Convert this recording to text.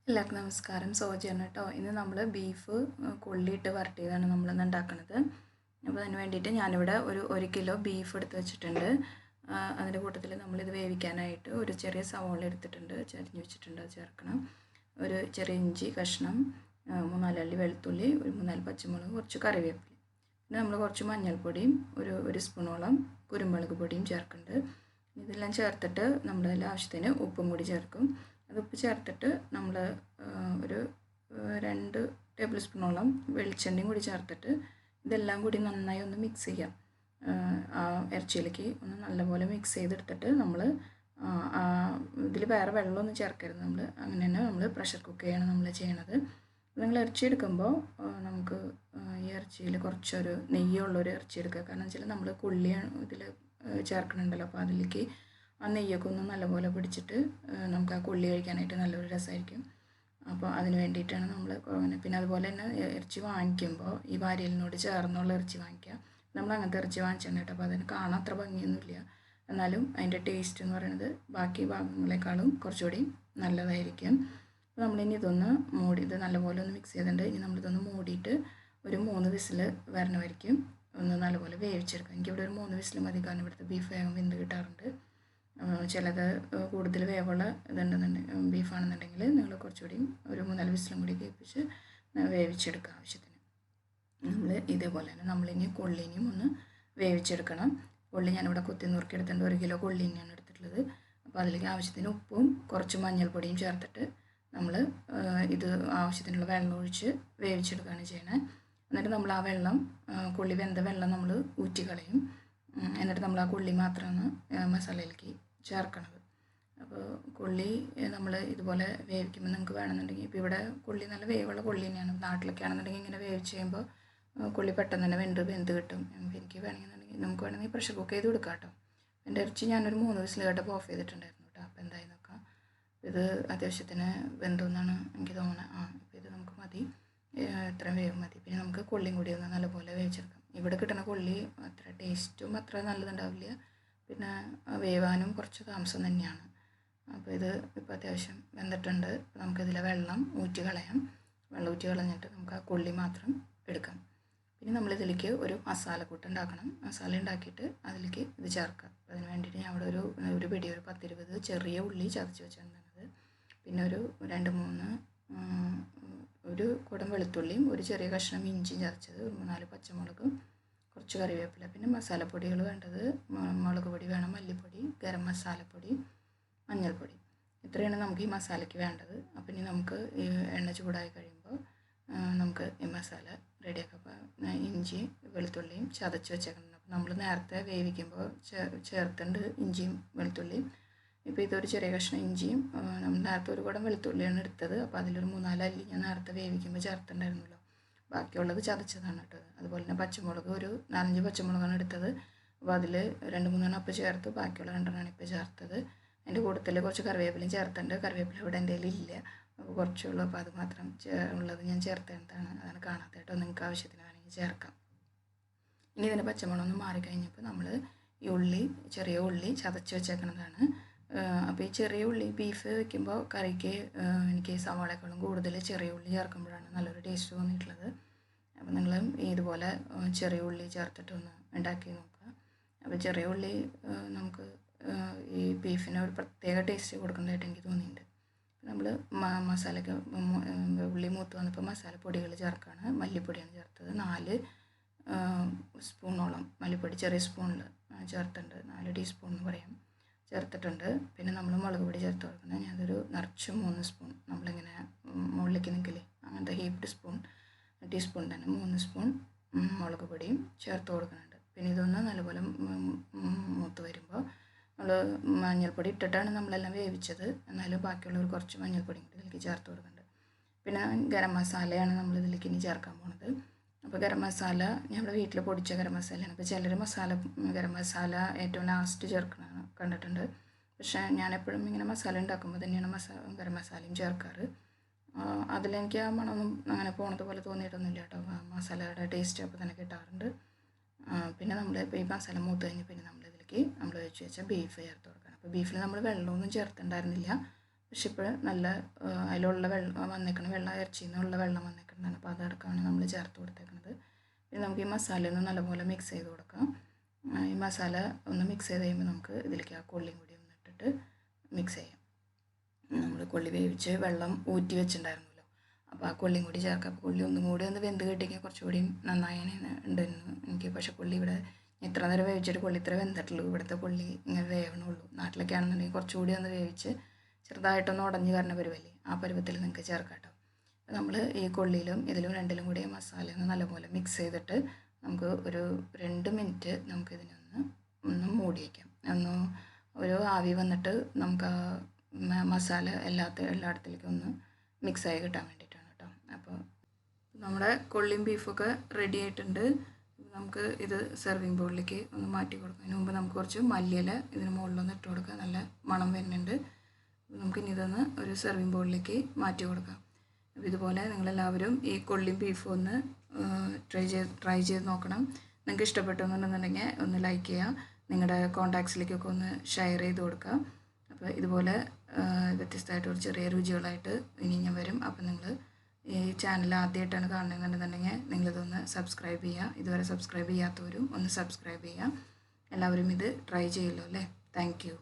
എല്ലാവർക്കും നമസ്കാരം. സോജയാണ് കേട്ടോ. ഇന്ന് നമ്മൾ ബീഫ് കൊള്ളിയിട്ട് വരട്ടിയതാണ് നമ്മളിന്ന് ഉണ്ടാക്കുന്നത്. അപ്പോൾ അതിന് വേണ്ടിയിട്ട് ഞാനിവിടെ ഒരു കിലോ ബീഫ് എടുത്ത് വെച്ചിട്ടുണ്ട്. അതിൻ്റെ കൂട്ടത്തിൽ നമ്മളിത് വേവിക്കാനായിട്ട് ഒരു ചെറിയ സവാള എടുത്തിട്ടുണ്ട്, ചരിഞ്ഞ് വെച്ചിട്ടുണ്ട്, അത് ചേർക്കണം. ഒരു ചെറിയ ഇഞ്ചി കഷ്ണം, 3-4 അല്ലി വെളുത്തുള്ളി, ഒരു 3-4 പച്ചമുളക്, കുറച്ച് കറിവേപ്പില, പിന്നെ നമ്മൾ കുറച്ച് മഞ്ഞൾപ്പൊടിയും ഒരു സ്പൂണോളം കുരുമുളക് പൊടിയും ചേർക്കുന്നുണ്ട്. ഇതെല്ലാം ചേർത്തിട്ട് നമ്മളതിൽ ആവശ്യത്തിന് ഉപ്പും കൂടി ചേർക്കും. അത് ഉപ്പ് ചേർത്തിട്ട് നമ്മൾ ഒരു 2 ടേബിൾ സ്പൂണോളം വെളിച്ചെണ്ണയും കൂടി ചേർത്തിട്ട് ഇതെല്ലാം കൂടി നന്നായി ഒന്ന് മിക്സ് ചെയ്യാം. ആ ഇറച്ചിയിലേക്ക് ഒന്ന് നല്ലപോലെ മിക്സ് ചെയ്തെടുത്തിട്ട് നമ്മൾ ഇതിൽ വേറെ വെള്ളമൊന്നും ചേർക്കരുത്. നമ്മൾ അങ്ങനെ തന്നെ നമ്മൾ പ്രഷർ കുക്ക് ചെയ്യണം നമ്മൾ ചെയ്യണത്. നിങ്ങൾ ഇറച്ചി എടുക്കുമ്പോൾ നമുക്ക് ഈ ഇറച്ചിയിൽ കുറച്ചൊരു നെയ്യുള്ളൊരു ഇറച്ചി എടുക്കുക. കാരണം വെച്ചാൽ നമ്മൾ കൊള്ളിയാണ് ഇതിൽ ചേർക്കണുണ്ടല്ലോ, അപ്പോൾ അതിലേക്ക് ആ നെയ്യൊക്കെ ഒന്ന് നല്ലപോലെ പിടിച്ചിട്ട് നമുക്ക് ആ കൊള്ളി കഴിക്കാനായിട്ട് നല്ലൊരു രസമായിരിക്കും. അപ്പോൾ അതിന് വേണ്ടിയിട്ടാണ് നമ്മൾ അങ്ങനെ. പിന്നെ അതുപോലെ തന്നെ ഇറച്ചി വാങ്ങിക്കുമ്പോൾ ഈ വാരിയലിനോട് ചേർന്നുള്ള ഇറച്ചി വാങ്ങിക്കുക. നമ്മൾ അങ്ങനത്തെ ഇറച്ചി വാങ്ങിച്ചാണ് കേട്ടോ. അപ്പോൾ അതിന് കാണാൻ അത്ര ഭംഗിയൊന്നുമില്ല, എന്നാലും അതിൻ്റെ ടേസ്റ്റ് എന്ന് പറയുന്നത് ബാക്കി ഭാഗങ്ങളെക്കാളും കുറച്ചുകൂടി നല്ലതായിരിക്കും. അപ്പോൾ നമ്മളിനി ഇതൊന്ന് ഇത് നല്ലപോലെ ഒന്ന് മിക്സ് ചെയ്തിട്ടുണ്ട്. ഇനി നമ്മളിതൊന്ന് മൂടിയിട്ട് ഒരു 3 വിസിൽ വരണമായിരിക്കും. ഒന്ന് നല്ലപോലെ വേവിച്ചെടുക്കാം. എനിക്കിവിടെ ഒരു 3 വിസിൽ മതി, കാരണം ഇവിടുത്തെ ബീഫ് വേഗം വെന്ത് കിട്ടാറുണ്ട്. ചിലത് കൂടുതൽ വേവുള്ള ഇതുണ്ടെന്നുണ്ടെങ്കിൽ ബീഫാണെന്നുണ്ടെങ്കിൽ നിങ്ങൾ കുറച്ചുകൂടി ഒരു 3-4 വിസിലും കൂടി കേൾപ്പിച്ച് വേവിച്ചെടുക്കുക ആവശ്യത്തിന്. നമ്മൾ ഇതേപോലെ തന്നെ നമ്മളിനി കൊള്ളിനെയും ഒന്ന് വേവിച്ചെടുക്കണം. കൊള്ളി ഞാനിവിടെ കുത്തി നുറുക്കിയെടുത്തിട്ടുണ്ട്. 1 കിലോ കൊള്ളിനെയാണ് എടുത്തിട്ടുള്ളത്. അപ്പോൾ അതിലേക്ക് ആവശ്യത്തിന് ഉപ്പും കുറച്ച് മഞ്ഞൾപ്പൊടിയും ചേർത്തിട്ട് നമ്മൾ ഇത് ആവശ്യത്തിനുള്ള വെള്ളം ഒഴിച്ച് വേവിച്ചെടുക്കുകയാണ് ചെയ്യണത്. എന്നിട്ട് നമ്മൾ ആ വെള്ളം, കൊള്ളി വെന്ത വെള്ളം നമ്മൾ ഊറ്റിക്കളയും. എന്നിട്ട് നമ്മൾ ആ കൊള്ളി മാത്രമാണ് മസാലയിലേക്ക് ചേർക്കണത്. അപ്പോൾ കൊള്ളി നമ്മൾ ഇതുപോലെ വേവിക്കുമ്പോൾ നിങ്ങൾക്ക് വേണമെന്നുണ്ടെങ്കിൽ, ഇപ്പോൾ ഇവിടെ കൊള്ളി നല്ല വേവുള്ള കൊള്ളി തന്നെയാണ്. നാട്ടിലൊക്കെ ആണെന്നുണ്ടെങ്കിൽ ഇങ്ങനെ വേവിച്ച് കഴിയുമ്പോൾ കൊള്ളി പെട്ടെന്ന് തന്നെ വെന്ത് കിട്ടും. എനിക്ക് വേണമെന്നുണ്ടെങ്കിൽ നമുക്ക് വേണമെങ്കിൽ പ്രഷർ കുക്ക് ചെയ്ത് കൊടുക്കാം കേട്ടോ. എൻ്റെ ഇറച്ചി ഞാനൊരു 3 വിസിൽ കേട്ടപ്പോൾ ഓഫ് ചെയ്തിട്ടുണ്ടായിരുന്നു കേട്ടോ. അപ്പോൾ എന്തായി നോക്കാം. ഇത് അത്യാവശ്യത്തിന് വെന്തെന്നാണ് എനിക്ക് തോന്നുന്നത്. ഇപ്പോൾ ഇത് നമുക്ക് മതി, ഇത്രയും വേവ് മതി. പിന്നെ നമുക്ക് കൊള്ളിയും കൂടി ഒന്ന് നല്ലപോലെ വേവിച്ചെടുക്കാം. ഇവിടെ കിട്ടുന്ന കൊള്ളി അത്ര ടേസ്റ്റും അത്ര നല്ലതുണ്ടാവില്ല, പിന്നെ വേവാനും കുറച്ച് താമസം തന്നെയാണ്. അപ്പോൾ ഇത് ഇപ്പോൾ അത്യാവശ്യം വെന്തിട്ടുണ്ട്. നമുക്കിതിലെ വെള്ളം ഊറ്റി കളയാം. വെള്ളം ഊറ്റി കളഞ്ഞിട്ട് നമുക്ക് ആ കൊള്ളി മാത്രം എടുക്കാം. പിന്നെ നമ്മളിതിലേക്ക് ഒരു മസാലക്കൂട്ട് ഉണ്ടാക്കണം. മസാല ഉണ്ടാക്കിയിട്ട് അതിലേക്ക് ഇത് ചേർക്കാം. അപ്പോൾ അതിന് വേണ്ടിയിട്ട് ഞാൻ അവിടെ ഒരു പിടി, ഒരു 10-20 ചെറിയ ഉള്ളി ചതച്ച് വെച്ചിട്ടുള്ളത്, പിന്നെ ഒരു 2-3 ഒരു കുടം വെളുത്തുള്ളിയും ഒരു ചെറിയ കഷ്ണം ഇഞ്ചിയും ചതച്ചത്, ഒരു 3-4 പച്ചമുളകും, കുറച്ച് കറിവേപ്പില, പിന്നെ മസാലപ്പൊടികൾ വേണ്ടത് മുളക് പൊടി വേണം, മല്ലിപ്പൊടി, ഗരം മസാലപ്പൊടി, മഞ്ഞൾപ്പൊടി. ഇത്രയാണ് നമുക്ക് ഈ മസാലയ്ക്ക് വേണ്ടത്. അപ്പം ഇനി നമുക്ക് ഈ എണ്ണ ചൂടായി കഴിയുമ്പോൾ നമുക്ക് ഈ മസാല റെഡിയാക്കാം. അപ്പോൾ ഇഞ്ചി വെളുത്തുള്ളിയും ചതച്ച് വെച്ചേക്കണം. അപ്പോൾ നമ്മൾ നേരത്തെ വേവിക്കുമ്പോൾ ചേർത്തുണ്ട് ഇഞ്ചിയും വെളുത്തുള്ളിയും. ഇപ്പോൾ ഇതൊരു ചെറിയ കഷ്ണം ഇഞ്ചിയും, നമ്മൾ നേരത്തെ ഒരു കുടം വെളുത്തുള്ളിയാണ് എടുത്തത്. അപ്പോൾ അതിലൊരു 3-4 അല്ലി ഞാൻ നേരത്തെ വേവിക്കുമ്പോൾ ചേർത്തിട്ടുണ്ടായിരുന്നല്ലോ. ബാക്കിയുള്ളത് ചതച്ചതാണ് ഇട്ടത്. അതുപോലെ തന്നെ പച്ചമുളക് ഒരു 4-5 പച്ചമുളകാണ് എടുത്തത്. അപ്പോൾ അതിൽ 2-3 അപ്പം ചേർത്ത്, ബാക്കിയുള്ള 2 ഇപ്പോൾ ചേർത്തത്. അതിൻ്റെ കൂട്ടത്തിൽ കുറച്ച് കറിവേപ്പിലയും ചേർത്തിട്ടുണ്ട്. കറിവേപ്പില ഇവിടെ എൻ്റെ ഇല്ല, അപ്പോൾ കുറച്ചുള്ളൂ. അപ്പോൾ അത് മാത്രം ഉള്ളത് ഞാൻ ചേർത്തേണ്ടതാണ്, അതാണ് കാണാത്ത കേട്ടോ. നിങ്ങൾക്ക് ആവശ്യത്തിന് വേണമെങ്കിൽ ചേർക്കാം. ഇനി ഇതിൻ്റെ പച്ചമുളകൊന്ന് മാറിക്കഴിഞ്ഞപ്പോൾ നമ്മൾ ഈ ചെറിയ ഉള്ളി ചതച്ച് വെച്ചേക്കുന്നതാണ്. അപ്പോൾ ഈ ചെറിയ ഉള്ളി ബീഫ് വയ്ക്കുമ്പോൾ കറിക്ക് എനിക്ക് സവാളയെക്കാളും കൂടുതൽ ചെറിയ ഉള്ളി ചേർക്കുമ്പോഴാണ് നല്ലൊരു ടേസ്റ്റ് തോന്നിയിട്ടുള്ളത്. അപ്പോൾ നിങ്ങൾ ഇതുപോലെ ചെറിയ ഉള്ളി ചേർത്തിട്ടൊന്ന് ഉണ്ടാക്കി നോക്കുക. അപ്പോൾ ചെറിയ ഉള്ളി നമുക്ക് ഈ ബീഫിന് ഒരു പ്രത്യേക ടേസ്റ്റ് കൊടുക്കുന്നതായിട്ട് എനിക്ക് തോന്നിയിട്ടുണ്ട്. നമ്മൾ മസാലയ്ക്ക് ഉള്ളി മൂത്ത് വന്നപ്പോൾ മസാലപ്പൊടികൾ ചേർക്കുകയാണ്. മല്ലിപ്പൊടിയാണ് ചേർത്തത്, 4 സ്പൂണോളം മല്ലിപ്പൊടി ചെറിയ സ്പൂണിൽ ചേർത്തിട്ടുണ്ട്, 4 ടീസ്പൂൺ എന്ന് പറയാം, ചേർത്തിട്ടുണ്ട്. പിന്നെ നമ്മൾ മുളക് പൊടി ചേർത്ത് കൊടുക്കുന്നത് ഞാനതൊരു നിറച്ച് 3 സ്പൂൺ, നമ്മളിങ്ങനെ മുകളിലേക്ക് നിൽക്കില്ലേ അങ്ങനത്തെ ടീസ്പൂൺ തന്നെ 3 സ്പൂൺ മുളക് പൊടിയും ചേർത്ത് കൊടുക്കുന്നുണ്ട്. പിന്നെ ഇതൊന്ന് നല്ലപോലെ മൂത്ത് വരുമ്പോൾ നമ്മൾ മഞ്ഞൾപ്പൊടി ഇട്ടിട്ടാണ് നമ്മളെല്ലാം വേവിച്ചത്, എന്നാലും ബാക്കിയുള്ളവർ കുറച്ച് മഞ്ഞൾപ്പൊടിയും കൂടി ഇതിലേക്ക് ചേർത്ത് കൊടുക്കുന്നുണ്ട്. പിന്നെ ഗരം മസാലയാണ് നമ്മൾ ഇതിലേക്ക് ഇനി ചേർക്കാൻ പോണത്. അപ്പോൾ ഗരം മസാല ഞങ്ങളുടെ വീട്ടിൽ പൊടിച്ച ഗരം മസാലയാണ്. അപ്പോൾ ചിലർ ഗരം മസാല ഏറ്റവും ലാസ്റ്റ് ചേർക്കണ കണ്ടിട്ടുണ്ട്. പക്ഷേ ഞാനെപ്പോഴും ഇങ്ങനെ മസാല ഉണ്ടാക്കുമ്പോൾ തന്നെയാണ് ഗരം മസാലയും ചേർക്കാറ്. അതിലെനിക്ക് ആ മണമൊന്നും അങ്ങനെ പോണത് പോലെ തോന്നിയിട്ടൊന്നുമില്ല കേട്ടോ. മസാലയുടെ ടേസ്റ്റ് അപ്പോൾ തന്നെ കിട്ടാറുണ്ട്. പിന്നെ നമ്മൾ ഇപ്പോൾ ഈ മസാല മൂത്ത് കഴിഞ്ഞ് പിന്നെ നമ്മളിതിലേക്ക് നമ്മൾ വെച്ച് വെച്ച ബീഫ് ചേർത്ത് കൊടുക്കണം. അപ്പോൾ ബീഫിൽ നമ്മൾ വെള്ളമൊന്നും ചേർത്തിട്ടുണ്ടായിരുന്നില്ല, പക്ഷെ ഇപ്പോൾ നല്ല അതിലുള്ള വെള്ളം വന്നേക്കണം, വെള്ളം ഇറച്ചിയിൽ നിന്നുള്ള വെള്ളം വന്നേക്കുന്നതാണ്. അപ്പോൾ അതടക്കമാണ് നമ്മൾ ചേർത്ത് കൊടുത്തേക്കുന്നത്. പിന്നെ നമുക്ക് ഈ മസാല ഒന്ന് നല്ലപോലെ മിക്സ് ചെയ്ത് കൊടുക്കാം. ഈ മസാല ഒന്ന് മിക്സ് ചെയ്ത് കഴിയുമ്പോൾ നമുക്ക് ഇതിലേക്ക് ആ കൊള്ളിയും കൂടി ഒന്ന് ഇട്ടിട്ട് മിക്സ് ചെയ്യാം. നമ്മൾ കൊള്ളി വേവിച്ച് വെള്ളം ഊറ്റി വെച്ചിട്ടുണ്ടായിരുന്നല്ലോ, അപ്പോൾ ആ കൊള്ളിയും കൂടി ചേർക്കാം. അപ്പോൾ കൊള്ളി ഒന്നും കൂടി ഒന്ന് വെന്ത് കിട്ടിയെങ്കിൽ കുറച്ചുകൂടി നന്നായി ഉണ്ടായിരുന്നു എനിക്ക്. പക്ഷേ കൊള്ളി ഇവിടെ ഇത്ര നേരം വേവിച്ചിട്ട് കൊള്ളി ഇത്ര വെന്തിട്ടുള്ളൂ. ഇവിടുത്തെ കൊള്ളി ഇങ്ങനെ വേവണുള്ളൂ. നാട്ടിലൊക്കെ ആണെന്നുണ്ടെങ്കിൽ കുറച്ചുകൂടി ഒന്ന് വേവിച്ച് ചെറുതായിട്ടൊന്ന് ഉടഞ്ഞ് വരണ പരുവല്ലേ, ആ പരുവത്തിൽ നിങ്ങൾക്ക് ചേർക്കാം കേട്ടോ. നമ്മൾ ഈ കൊള്ളിയിലും ഇതിലും രണ്ടിലും കൂടി മസാല ഒന്ന് നല്ലപോലെ മിക്സ് ചെയ്തിട്ട് നമുക്ക് ഒരു 2 മിനിറ്റ് നമുക്കിതിനൊന്ന് മൂടി വയ്ക്കാം. ഒരു ആവി വന്നിട്ട് നമുക്ക് ആ മസാല എല്ലായിടത്തിലേക്കും ഒന്ന് മിക്സായി കിട്ടാൻ വേണ്ടിയിട്ടാണ് കേട്ടോ. അപ്പോൾ നമ്മുടെ കൊള്ളിയും ബീഫൊക്കെ റെഡി ആയിട്ടുണ്ട്. നമുക്ക് ഇത് സെർവിങ് ബൗളിലേക്ക് ഒന്ന് മാറ്റി കൊടുക്കാം. അതിന് മുമ്പ് നമുക്ക് കുറച്ച് മല്ലിയില ഇതിന് മുകളിലൊന്ന് ഇട്ട് കൊടുക്കുക. നല്ല മണം വരുന്നുണ്ട്. നമുക്കിനി ഇതൊന്ന് ഒരു സെർവിങ് ബൗളിലേക്ക് മാറ്റി കൊടുക്കാം. അപ്പോൾ ഇതുപോലെ നിങ്ങളെല്ലാവരും ഈ കൊള്ളിയും ബീഫും ഒന്ന് ട്രൈ ചെയ്ത് നോക്കണം. നിങ്ങൾക്ക് ഇഷ്ടപ്പെട്ടെന്നുണ്ടെന്നുണ്ടെങ്കിൽ ഒന്ന് ലൈക്ക് ചെയ്യുക, നിങ്ങളുടെ കോൺടാക്ട്സിലേക്കൊക്കെ ഒന്ന് ഷെയർ ചെയ്ത് കൊടുക്കുക. അപ്പോൾ ഇതുപോലെ വ്യത്യസ്തമായിട്ട് ഒരു ചെറിയ രുചികളായിട്ട് ഇനി ഞാൻ വരും. അപ്പോൾ നിങ്ങൾ ഈ ചാനൽ ആദ്യമായിട്ടാണ് കാണുന്നുണ്ടെന്നുണ്ടെങ്കിൽ നിങ്ങളിതൊന്ന് സബ്സ്ക്രൈബ് ചെയ്യുക. ഇതുവരെ സബ്സ്ക്രൈബ് ചെയ്യാത്തവരും ഒന്ന് സബ്സ്ക്രൈബ് ചെയ്യുക. എല്ലാവരും ഇത് ട്രൈ ചെയ്യുമല്ലോ അല്ലേ. Thank you.